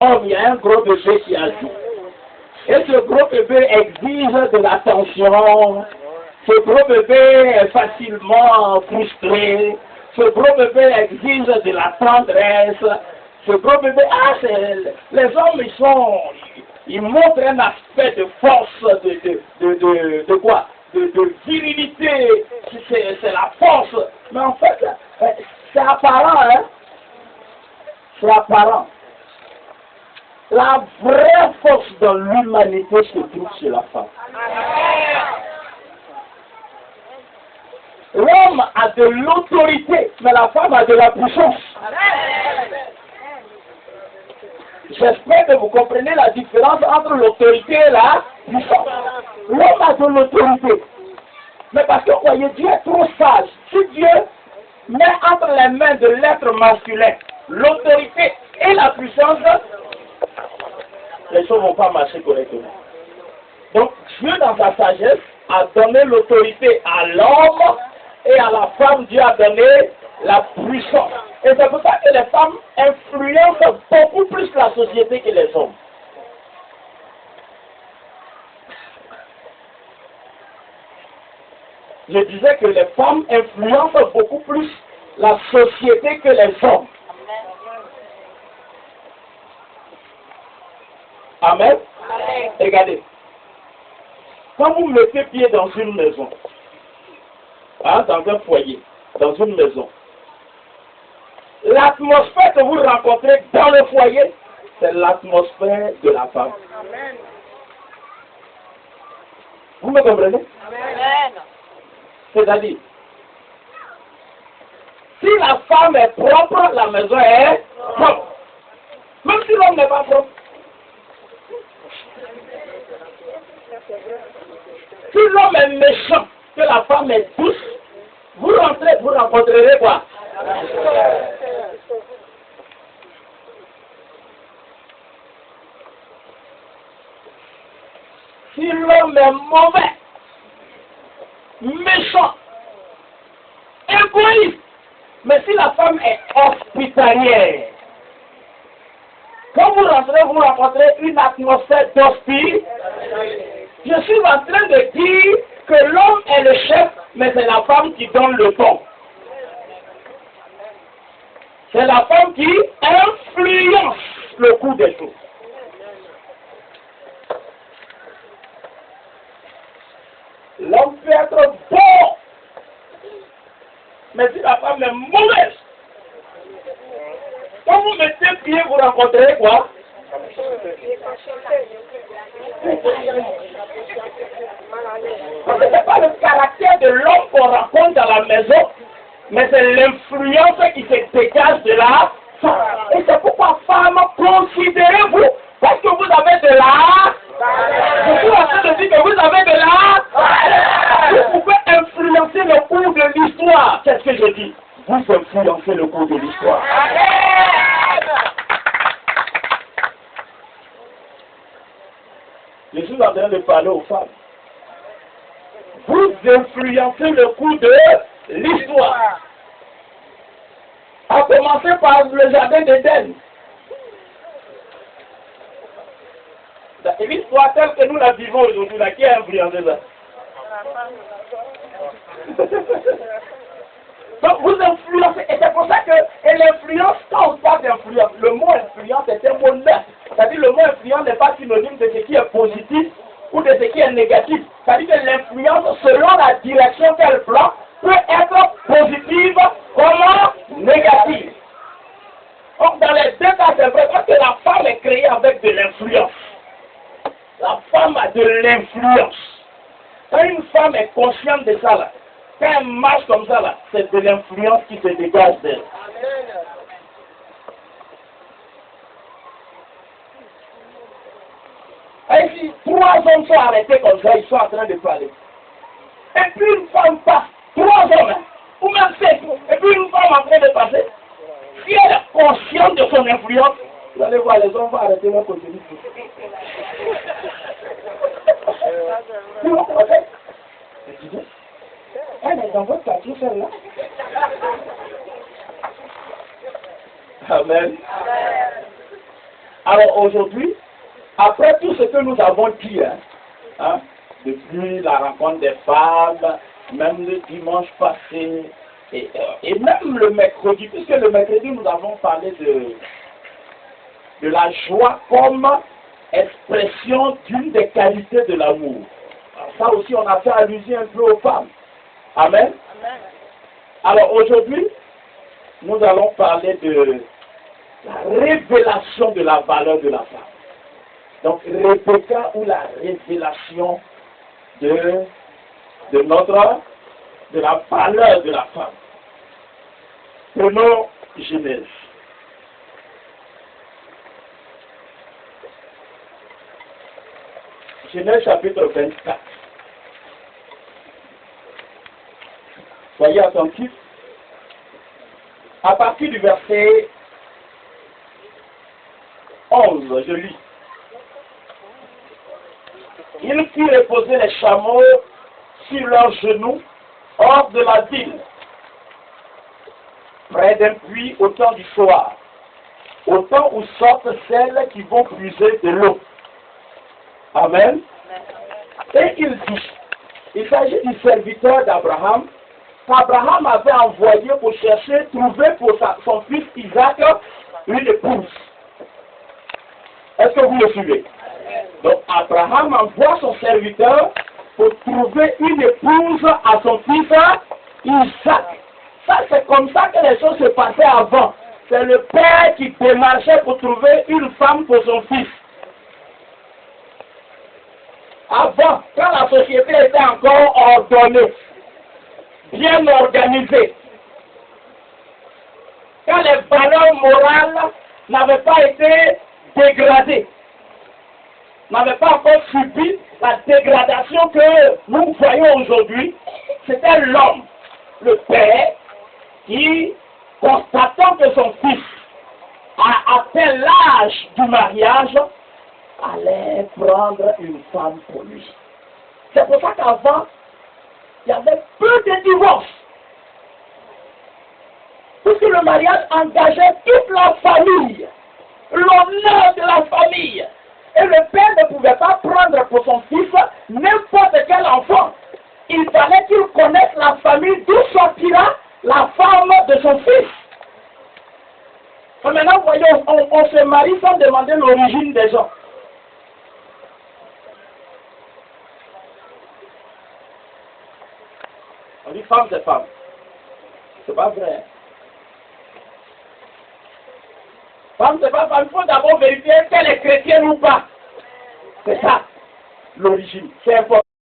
il y a un gros bébé qui a dit. Et ce gros bébé exige de l'attention. Ce gros bébé est facilement frustré. Ce gros bébé exige de la tendresse. Ce gros bébé, les hommes, ils montrent un aspect de force, de quoi? De virilité. C'est la force. Mais en fait, c'est apparent, hein? C'est apparent. La vraie force dans l'humanité se trouve chez la femme. L'homme a de l'autorité, mais la femme a de la puissance. J'espère que vous comprenez la différence entre l'autorité et la puissance. L'homme a de l'autorité. Mais parce que, vous voyez, Dieu est trop sage. Si Dieu met entre les mains de l'être masculin l'autorité et la puissance, les choses ne vont pas marcher correctement. Donc, Dieu, dans sa sagesse, a donné l'autorité à l'homme et à la femme. Dieu a donné la puissance. Et c'est pour ça que les femmes influencent beaucoup plus la société que les hommes. Je disais que les femmes influencent beaucoup plus la société que les hommes. Amen. Amen. Regardez. Quand vous mettez pied dans une maison, hein, dans un foyer, dans une maison, l'atmosphère que vous rencontrez dans le foyer, c'est l'atmosphère de la femme. Amen. Vous me comprenez? Amen. C'est-à-dire, si la femme est propre, la maison est propre. Même si l'homme n'est pas propre. Si l'homme est méchant, que la femme est douce, vous rentrez, vous rencontrerez quoi? Si l'homme est mauvais, méchant, égoïste, mais si la femme est hospitalière, quand vous rentrez, vous rencontrez une atmosphère d'hospitalité. Je suis en train de dire que l'homme est le chef, mais c'est la femme qui donne le ton. C'est la femme qui influence le cours des choses. L'homme peut être bon, mais si la femme est mauvaise, quand vous mettez pied, vous rencontrez quoi? Parce que ce n'est pas le caractère de l'homme qu'on rencontre dans la maison, mais c'est l'influence qui se dégage de la femme. Et c'est pourquoi, femme, considérez-vous, parce que vous avez de la... Je suis en train de dire que vous avez de la... Vous pouvez influencer le cours de l'histoire. C'est ce que je dis. Vous influencez le cours de l'histoire. Je suis en train de parler aux femmes. Vous influencez le cours de l'histoire. À commencer par le jardin d'Éden. L'histoire telle que nous la vivons aujourd'hui, qui a influencé ça? Donc vous influencez, et c'est pour ça que l'influence, quand on parle d'influence, le mot influence est un mot neutre. C'est-à-dire le mot influence n'est pas synonyme de ce qui est positif ou de ce qui est négatif. C'est-à-dire que l'influence, selon la direction qu'elle prend, peut être positive comme négative. Donc dans les deux cas, c'est vrai parce que la femme est créée avec de l'influence. La femme a de l'influence. Quand une femme est consciente de ça, là, quand elle marche comme ça, là, c'est de l'influence qui se dégage d'elle. Et si 3 hommes sont arrêtés comme ça, ils sont en train de parler. Et puis une femme passe, 3 hommes, hein, ou même 5, et puis une femme en train de passer. Si elle est consciente de son influence, vous allez voir, les hommes vont arrêter leur continuer. Vous comprenez? Elle est dans votre quartier, celle-là. Amen. Alors aujourd'hui, après tout ce que nous avons dit, depuis la rencontre des femmes, même le dimanche passé, et même le mercredi, puisque le mercredi nous avons parlé de la joie comme expression d'une des qualités de l'amour. Ça aussi, on a fait allusion un peu aux femmes. Amen. Amen. Alors aujourd'hui, nous allons parler de la révélation de la valeur de la femme. Donc, Rebecca ou la révélation de la valeur de la femme. Prenons Genèse. Genèse chapitre 24. Soyez attentifs. À partir du verset 11, je lis. Il fit reposer les chameaux sur leurs genoux hors de la ville, près d'un puits au temps du soir, au temps où sortent celles qui vont puiser de l'eau. Amen. Et il dit, il s'agit du serviteur d'Abraham, qu'Abraham avait envoyé pour chercher, trouver pour son fils Isaac une épouse. Est-ce que vous me suivez? Donc Abraham envoie son serviteur pour trouver une épouse à son fils Isaac. Ça, c'est comme ça que les choses se passaient avant. C'est le père qui démarchait pour trouver une femme pour son fils. Avant, quand la société était encore ordonnée, bien organisée, quand les valeurs morales n'avaient pas été dégradées, n'avaient pas encore subi la dégradation que nous voyons aujourd'hui, c'était l'homme, le père, qui, constatant que son fils a atteint l'âge du mariage, allait prendre une femme pour lui. C'est pour ça qu'avant, il y avait peu de divorces. Parce que le mariage engageait toute la famille, l'honneur de la famille. Et le père ne pouvait pas prendre pour son fils n'importe quel enfant. Il fallait qu'il connaisse la famille d'où sortira la femme de son fils. Et maintenant, vous voyez, on se marie sans demander l'origine des gens. On dit femme, c'est femme. C'est pas vrai. Femme, c'est pas femme. Il faut d'abord vérifier qu'elle est chrétienne ou pas. C'est ça, l'origine. C'est important.